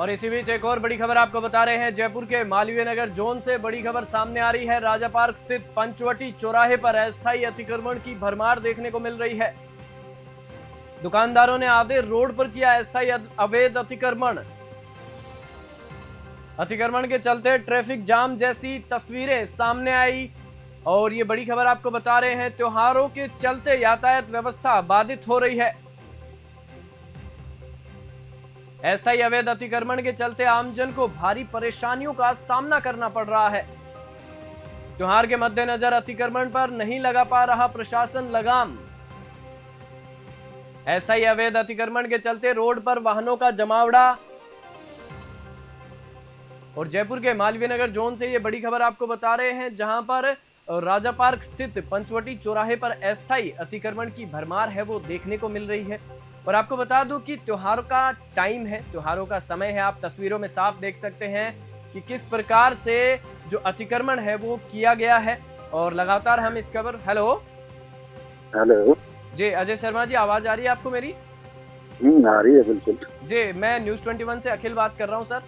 और इसी बीच एक और बड़ी खबर आपको बता रहे हैं। जयपुर के मालवीय नगर जोन से बड़ी खबर सामने आ रही है। राजा पार्क स्थित पंचवटी चौराहे पर अस्थायी अतिक्रमण की भरमार देखने को मिल रही है। दुकानदारों ने आधे रोड पर किया अस्थायी अवैध अतिक्रमण के चलते ट्रैफिक जाम जैसी तस्वीरें सामने आई। और ये बड़ी खबर आपको बता रहे हैं, त्योहारों के चलते यातायात व्यवस्था बाधित हो रही है। अस्थायी अवैध अतिक्रमण के चलते आमजन को भारी परेशानियों का सामना करना पड़ रहा है। त्योहार के मद्देनजर अतिक्रमण पर नहीं लगा पा रहा प्रशासन लगाम। अस्थायी अवैध अतिक्रमण के चलते रोड पर वाहनों का जमावड़ा। और जयपुर के मालवीय नगर जोन से ये बड़ी खबर आपको बता रहे हैं, जहां पर राजा पार्क स्थित पंचवटी चौराहे पर अस्थायी अतिक्रमण की भरमार है वो देखने को मिल रही है। और आपको बता दूं कि त्योहार का टाइम है, त्योहारों का समय है। आप तस्वीरों में साफ देख सकते हैं कि किस प्रकार से जो अतिक्रमण है वो किया गया है। और लगातार हम इस खबर हेलो जी अजय शर्मा जी, आवाज आ रही है आपको मेरी? आ रही है बिल्कुल जी। मैं न्यूज़ 21 से अखिल बात कर रहा हूँ सर।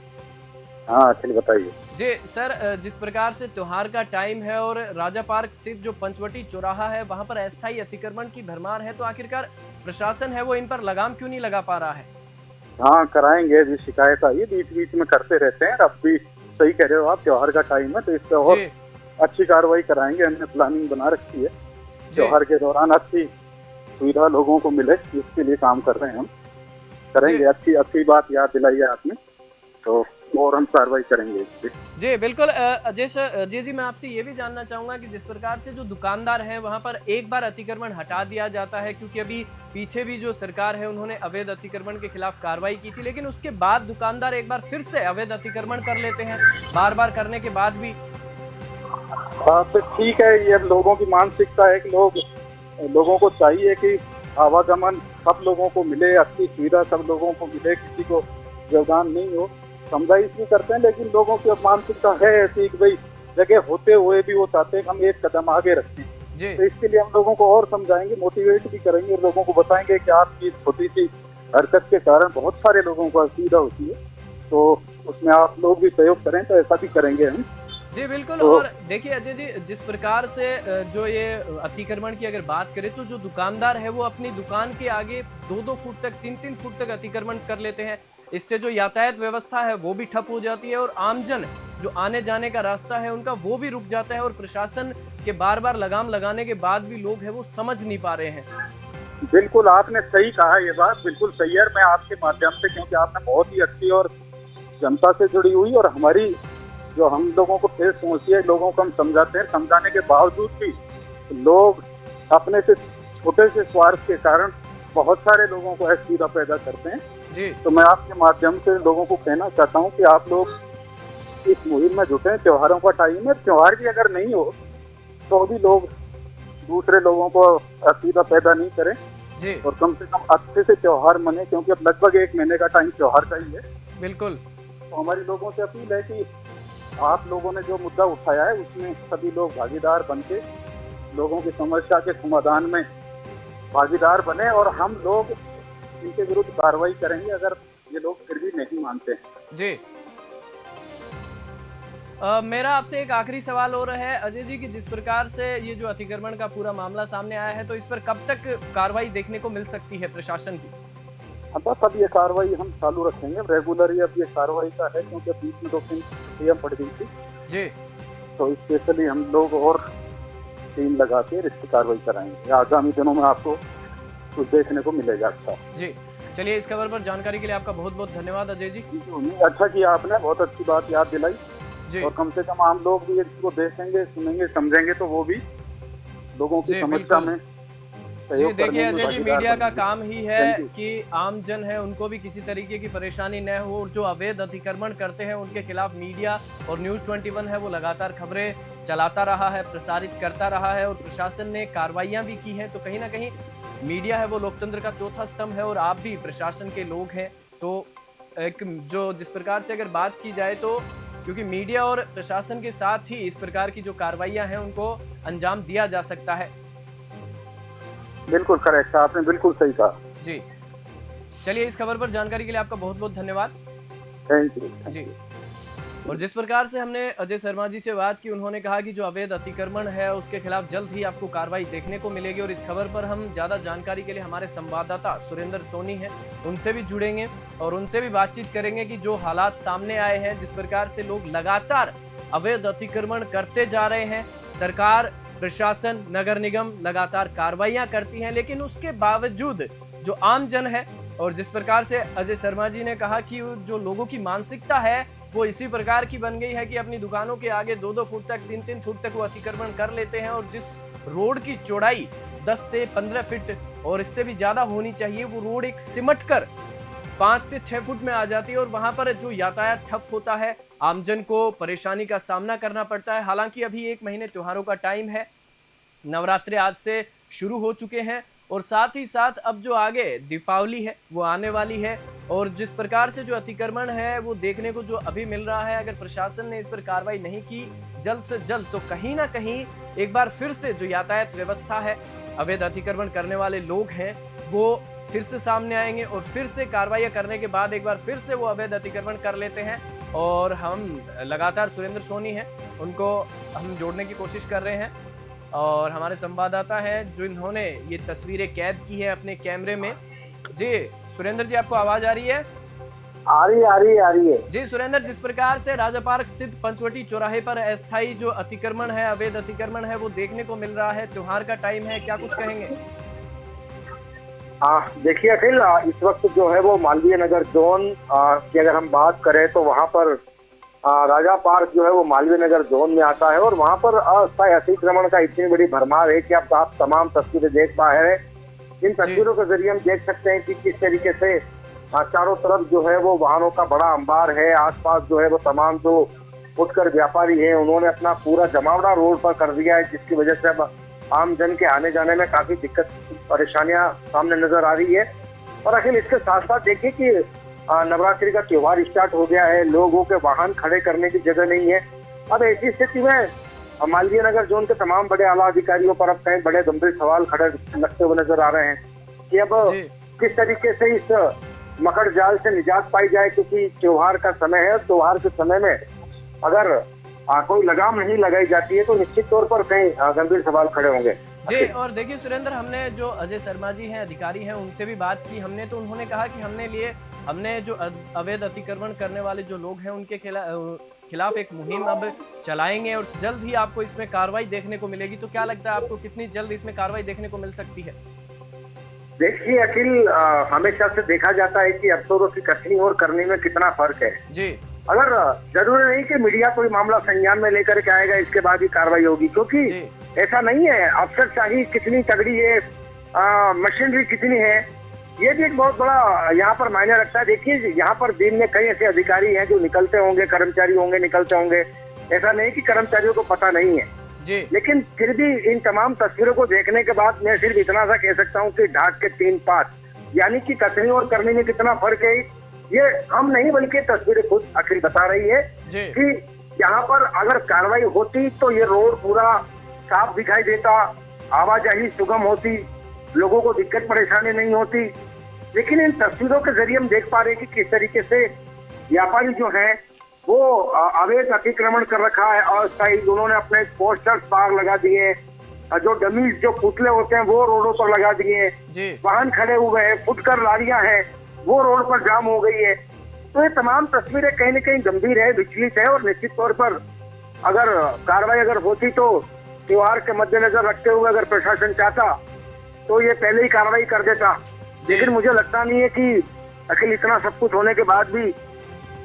हाँ अखिल बताइए जी सर, जिस प्रकार से त्योहार का टाइम है और राजा पार्क स्थित जो पंचवटी चौराहा है वहां पर अस्थायी अतिक्रमण की भरमार है, तो आखिरकार प्रशासन है वो इन पर लगाम क्यों नहीं लगा पा रहा है? हाँ कराएंगे, अभी शिकायत आई बीच बीच में करते रहते हैं। अब भी सही कह रहे हो आप, त्योहार का टाइम है तो इस पे और अच्छी कार्रवाई कराएंगे। हमने प्लानिंग बना रखी है, त्योहार के दौरान अच्छी सुविधा लोगों को मिले, इसके लिए काम कर रहे हैं हम। करेंगे, अच्छी बात याद दिलाई है आपने, तो और हम कार्रवाई करेंगे जी बिल्कुल। अजय जी, मैं आपसे ये भी जानना चाहूंगा कि जिस प्रकार से जो दुकानदार हैं वहां पर एक बार अतिक्रमण हटा दिया जाता है, क्योंकि अभी पीछे भी जो सरकार है उन्होंने अवैध अतिक्रमण के खिलाफ कार्रवाई की थी, लेकिन उसके बाद दुकानदार एक बार फिर से अवैध अतिक्रमण कर लेते हैं, बार बार करने के बाद भी। हाँ तो ठीक है, ये लोगों की मानसिकता है कि लोगों को चाहिए कि आवागमन सब लोगों को मिले, अच्छी सुविधा सब लोगों को मिले, किसी को योगदान नहीं हो, समझाइश भी करते हैं। लेकिन लोगों की अब मानसिकता है ऐसी कि भाई जगह होते हुए भी वो चाहते हैं कि हम एक कदम आगे रखें। तो इसके लिए हम लोगों को और समझाएंगे, मोटिवेट भी करेंगे, और लोगों को बताएंगे कि आपकी छोटी सी हरकत के कारण बहुत सारे लोगों को असुविधा होती है, तो उसमें आप लोग भी सहयोग करें, तो ऐसा भी करेंगे हम। जी बिल्कुल। और देखिए अजय जी, जिस प्रकार से जो ये अतिक्रमण की अगर बात करें तो जो दुकानदार है वो अपनी दुकान के आगे 2-2 फुट तक, 3-3 फुट तक अतिक्रमण कर लेते हैं। इससे जो यातायात व्यवस्था है वो भी ठप हो जाती है और आमजन जो आने जाने का रास्ता है उनका वो भी रुक जाता है। और प्रशासन के बार बार लगाम लगाने के बाद भी लोग है वो समझ नहीं पा रहे हैं। बिल्कुल आपने सही कहा, ये बात बिल्कुल सही है। मैं आपके माध्यम से, क्योंकि आपने बहुत ही अच्छी और जनता से जुड़ी हुई और हमारी जो हम लोगों को ठेस पहुंची है, लोगों को हम समझाते हैं, समझाने के बावजूद भी लोग अपने से छोटे से स्वार्थ के कारण बहुत सारे लोगों को असुविधा पैदा करते हैं जी। तो मैं आपके माध्यम से लोगों को कहना चाहता हूं कि आप लोग इस मुहिम में जुटे। त्योहारों का टाइम है, त्योहार भी अगर नहीं हो तो भी लोग दूसरे लोगों को असुविधा पैदा नहीं करें जी। और कम से कम अच्छे से त्योहार मने, क्योंकि अब लगभग 1 महीने का टाइम त्योहार का ही है। बिल्कुल। तो हमारी लोगों से अपील है कि आप लोगों ने जो मुद्दा उठाया है उसमें सभी लोग भागीदार बन के लोगों की समस्या के समाधान में भागीदार बने, और हम लोग इनके विरुद्ध कार्रवाई करेंगे अगर ये लोग फिर भी नहीं मानते हैं जी। मेरा आपसे एक आखिरी सवाल हो रहा है अजय जी, कि जिस प्रकार से ये जो अतिक्रमण का पूरा मामला सामने आया है, तो इस पर कब तक कार्रवाई देखने को मिल सकती है प्रशासन की? बस अब ये कार्रवाई हम चालू रखेंगे रेगुलर। अब ये कार्रवाई का है, क्योंकि बीच में 2 दिन छुट्टियां पड़ गई थी जी, तो स्पेशली हम लोग और टीम लगा के इसकी कार्रवाई कराएंगे। आगामी दिनों में आपको कुछ देखने को मिलेगा। अच्छा जी, चलिए इस खबर पर जानकारी के लिए आपका बहुत बहुत धन्यवाद अजय जी। अच्छा किया आपने, बहुत अच्छी बात याद दिलाई जी। और कम से कम हम लोग भी इसको देखेंगे, सुनेंगे, समझेंगे तो वो भी लोगों की समस्या में जी। देखिए अजय जी, मीडिया का काम ही है कि आम जन है उनको भी किसी तरीके की परेशानी न हो, और जो अवैध अतिक्रमण करते हैं उनके खिलाफ मीडिया और न्यूज़ 21 है वो लगातार खबरें चलाता रहा है, प्रसारित करता रहा है, और प्रशासन ने कार्रवाइयां भी की हैं। तो कहीं ना कहीं मीडिया है वो लोकतंत्र का चौथा स्तंभ है, और आप भी प्रशासन के लोग हैं। तो एक जो जिस प्रकार से अगर बात की जाए तो क्योंकि मीडिया और प्रशासन के साथ ही इस प्रकार की जो कार्रवाइयां हैं उनको अंजाम दिया जा सकता है। बिल्कुल करेक्ट, आपने बिल्कुल सही कहा जी। चलिए इस खबर पर जानकारी के लिए आपका बहुत बहुत धन्यवाद। थैंक यू जी। और जिस प्रकार से हमने अजय शर्मा जी से बात की, उन्होंने कहा कि जो अवैध अतिक्रमण है उसके खिलाफ जल्द ही आपको कार्रवाई देखने को मिलेगी। और इस खबर पर हम ज्यादा जानकारी के लिए हमारे संवाददाता सुरेंद्र सोनी हैं, उनसे भी जुड़ेंगे और उनसे भी बातचीत करेंगे कि जो हालात सामने आए हैं, जिस प्रकार से लोग लगातार अवैध अतिक्रमण करते जा रहे हैं, सरकार, प्रशासन, नगर निगम लगातार कार्रवाइयां करती हैं, लेकिन उसके बावजूद जो आम जन है, और जिस प्रकार से अजय शर्मा जी ने कहा कि जो लोगों की मानसिकता है वो इसी प्रकार की बन गई है कि अपनी दुकानों के आगे 2-2 फुट तक, 3-3 फुट तक वो अतिक्रमण कर लेते हैं। और जिस रोड की चौड़ाई 10 से 15 फीट और इससे भी ज्यादा होनी चाहिए, वो रोड एक सिमट कर 5 से 6 फुट में आ जाती है और वहां पर जो यातायात ठप होता है, आमजन को परेशानी का सामना करना पड़ता है। हालांकि अभी 1 महीने त्योहारों का टाइम है, नवरात्रे आज से शुरू हो चुके हैं और साथ ही साथ अब जो आगे दीपावली है वो आने वाली है। और जिस प्रकार से जो अतिक्रमण है वो देखने को जो अभी मिल रहा है, अगर प्रशासन ने इस पर कार्रवाई नहीं की जल्द से जल्द, तो कहीं ना कहीं एक बार फिर से जो यातायात व्यवस्था है, अवैध अतिक्रमण करने वाले लोग हैं, वो फिर से सामने आएंगे और फिर से कार्रवाई करने के बाद एक बार फिर से वो अवैध अतिक्रमण कर लेते हैं। और हम लगातार सुरेंद्र सोनी हैं, उनको हम जोड़ने की कोशिश कर रहे हैं और हमारे संवाददाता हैं जो इन्होंने ये तस्वीरें कैद की है अपने कैमरे में। जी सुरेंद्र जी, आपको आवाज आ रही है? आ रही है जी सुरेंद्र, जिस प्रकार से राजा पार्क स्थित पंचवटी चौराहे पर अस्थायी जो अतिक्रमण है, अवैध अतिक्रमण है, वो देखने को मिल रहा है, त्योहार का टाइम है, क्या कुछ कहेंगे? देखिए अखिल, इस वक्त जो है वो मालवीय नगर जोन की अगर हम बात करें तो वहाँ पर राजा पार्क जो है वो मालवीय नगर जोन में आता है और वहाँ पर अस्थायी अतिक्रमण का इतनी बड़ी भरमार है कि आप तमाम तस्वीरें देख पा रहे हैं। इन तस्वीरों के जरिए हम देख सकते हैं कि किस तरीके से चारों तरफ जो है वो वाहनों का बड़ा अंबार है। आसपास जो है वो तमाम जो फुटकर व्यापारी हैं उन्होंने अपना पूरा जमावड़ा रोड पर कर दिया है, जिसकी वजह से अब आम जन के आने जाने में काफी दिक्कत परेशानियां सामने नजर आ रही है। और आखिर इसके साथ साथ देखिए कि नवरात्रि का त्योहार स्टार्ट हो गया है, लोगों के वाहन खड़े करने की जगह नहीं है। अब ऐसी स्थिति में मालवीय नगर जोन के तमाम बड़े आला अधिकारियों पर अब कई बड़े गंभीर सवाल खड़े लगते हुए नजर आ रहे हैं कि अब किस तरीके से इस मकड़ जाल से निजात पाई जाए, क्योंकि त्योहार का समय है। त्योहार के समय में अगर कोई लगाम नहीं लगाई जाती है तो निश्चित तौर पर कई गंभीर सवाल खड़े होंगे। जी, और देखिए सुरेंद्र, हमने जो अजय शर्मा जी हैं, अधिकारी हैं, उनसे भी बात की हमने, तो उन्होंने कहा कि हमने जो अवैध अतिक्रमण करने वाले जो लोग हैं उनके खिलाफ एक मुहिम अब चलाएंगे और जल्द ही आपको इसमें कार्रवाई देखने को मिलेगी। तो क्या लगता है आपको, कितनी जल्द इसमें कार्रवाई देखने को मिल सकती है? देखिए अखिल, हमेशा से देखा जाता है कि अफसरों की कथनी और करनी में कितना फर्क है जी। अगर जरूरी नहीं कि मीडिया कोई मामला संज्ञान में लेकर के आएगा इसके बाद ही कार्रवाई होगी, क्योंकि ऐसा नहीं है। अफसरशाही कितनी तगड़ी है, मशीनरी कितनी है, ये भी एक बहुत बड़ा यहाँ पर मायने रखता है। देखिए यहाँ पर दिन में कई ऐसे अधिकारी हैं जो निकलते होंगे, कर्मचारी होंगे, निकलते होंगे। ऐसा नहीं कि कर्मचारियों को पता नहीं है जी। लेकिन फिर भी इन तमाम तस्वीरों को देखने के बाद मैं सिर्फ इतना सा कह सकता हूँ कि ढाक के 3 पात, यानी कि कथनी और करने में कितना फर्क है, ये हम नहीं बल्कि तस्वीरें खुद अखिल बता रही है कि यहाँ पर अगर कार्रवाई होती तो ये रोड पूरा साफ दिखाई देता, आवाजाही सुगम होती, लोगों को दिक्कत परेशानी नहीं होती। लेकिन इन तस्वीरों के जरिए हम देख पा रहे हैं कि किस तरीके से व्यापारी जो हैं वो अवैध अतिक्रमण कर रखा है और उन्होंने अपने पोस्टर्स बाहर लगा दिए, जो डमीज जो पुतले होते हैं वो रोडों पर लगा दिए, वाहन खड़े हुए हैं, फुटकर लारियां हैं वो रोड पर जाम हो गई है। तो ये तमाम तस्वीरें कहीं न कहीं गंभीर है, विचलित है और निश्चित तौर पर अगर कार्रवाई अगर होती तो त्योहार के मद्देनजर रखते हुए अगर प्रशासन चाहता तो ये पहले ही कार्रवाई कर देता। लेकिन मुझे लगता नहीं है कि अखिल इतना सब कुछ होने के बाद भी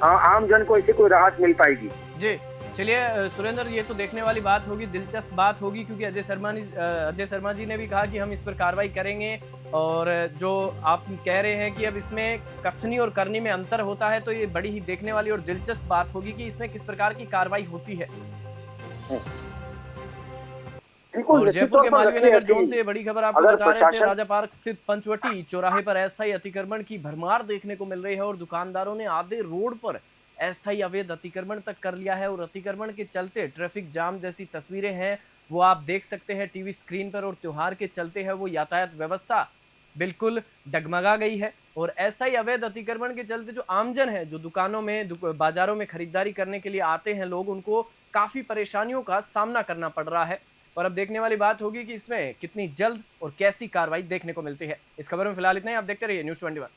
आम जन को इससे कोई राहत मिल पाएगी। जी चलिए सुरेंद्र, ये तो देखने वाली बात होगी, दिलचस्प बात होगी, क्योंकि अजय शर्मा जी ने भी कहा कि हम इस पर कार्रवाई करेंगे। और जो आप कह रहे हैं कि अब इसमें कथनी और करनी में अंतर होता है, तो ये बड़ी ही देखने वाली और दिलचस्प बात होगी कि इसमें किस प्रकार की कार्रवाई होती है। और जयपुर के मालवीय नगर जोन से बड़ी खबर आपको बता रहे थे, राजा पार्क स्थित पंचवटी चौराहे पर अस्थायी अतिक्रमण की भरमार देखने को मिल रही है और दुकानदारों ने आधे रोड पर अस्थायी अवैध अतिक्रमण तक कर लिया है और अतिक्रमण के चलते ट्रैफिक जाम जैसी तस्वीरें हैं वो आप देख सकते हैं टीवी स्क्रीन पर। और त्योहार के चलते है वो यातायात व्यवस्था बिल्कुल डगमगा गई है। और अस्थायी अवैध अतिक्रमण के चलते जो आमजन है, जो दुकानों में बाजारों में खरीदारी करने के लिए आते हैं लोग, उनको काफी परेशानियों का सामना करना पड़ रहा है। और अब देखने वाली बात होगी कि इसमें कितनी जल्द और कैसी कार्रवाई देखने को मिलती है। इस खबर में फिलहाल इतना ही। आप देखते रहिए News 21।